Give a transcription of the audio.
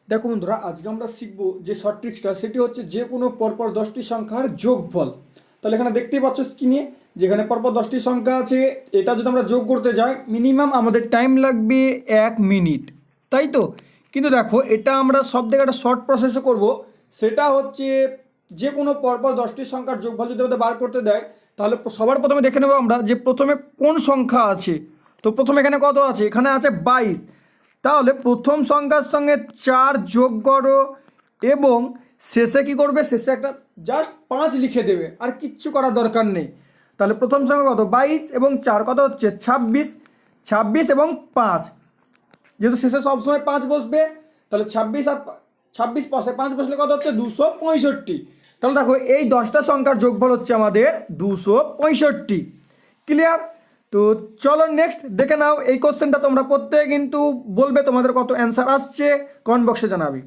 দেখো বন্ধুরা, আজকে আমরা শিখবো যে শর্ট ট্রিক্সটা, সেটি হচ্ছে যে কোনো পরপর 10টি সংখ্যার যোগফল। তাহলে এখানে দেখতেই পাচ্ছ স্ক্রিনে, যেখানে পরপর 10টি সংখ্যা আছে, এটা যদি আমরা যোগ করতে যাই মিনিমাম আমাদের টাইম লাগবে 1 মিনিট, তাই তো? কিন্তু দেখো, এটা আমরা সব থেকে একটা শর্ট প্রসেসে করব। সেটা হচ্ছে যে কোনো পরপর 10টি সংখ্যার যোগফল যদি আমাদের বার করতে দেয়, তাহলে সবার প্রথমে দেখে নেবো আমরা যে প্রথমে কোন সংখ্যা আছে। তো প্রথমে এখানে কত আছে? এখানে আছে 22। তাহলে প্রথম সংখ্যার সঙ্গে 4 যোগ করো এবং শেষে কি করবে? শেষে একটা জাস্ট 5 লিখে দেবে, আর কিচ্ছু করার দরকার নেই। তাহলে প্রথম সংখ্যা কত? 22 এবং 4 কত হচ্ছে? 26। 26 এবং 5, যেহেতু শেষে সবসময় 5 বসবে, তাহলে 26 আর 26 পাশে 5 বসলে কত হচ্ছে? 265। তাহলে দেখো, এই 10টা সংখ্যার যোগফল হচ্ছে আমাদের 265। ক্লিয়ার? তো চলো নেক্সট দেখে নাও। এই কোশ্চেনটা তোমরা প্রত্যেকে কিন্তু বলবে তোমাদের কত অ্যান্সার আসছে, কমেন্ট বক্সে জানাবে।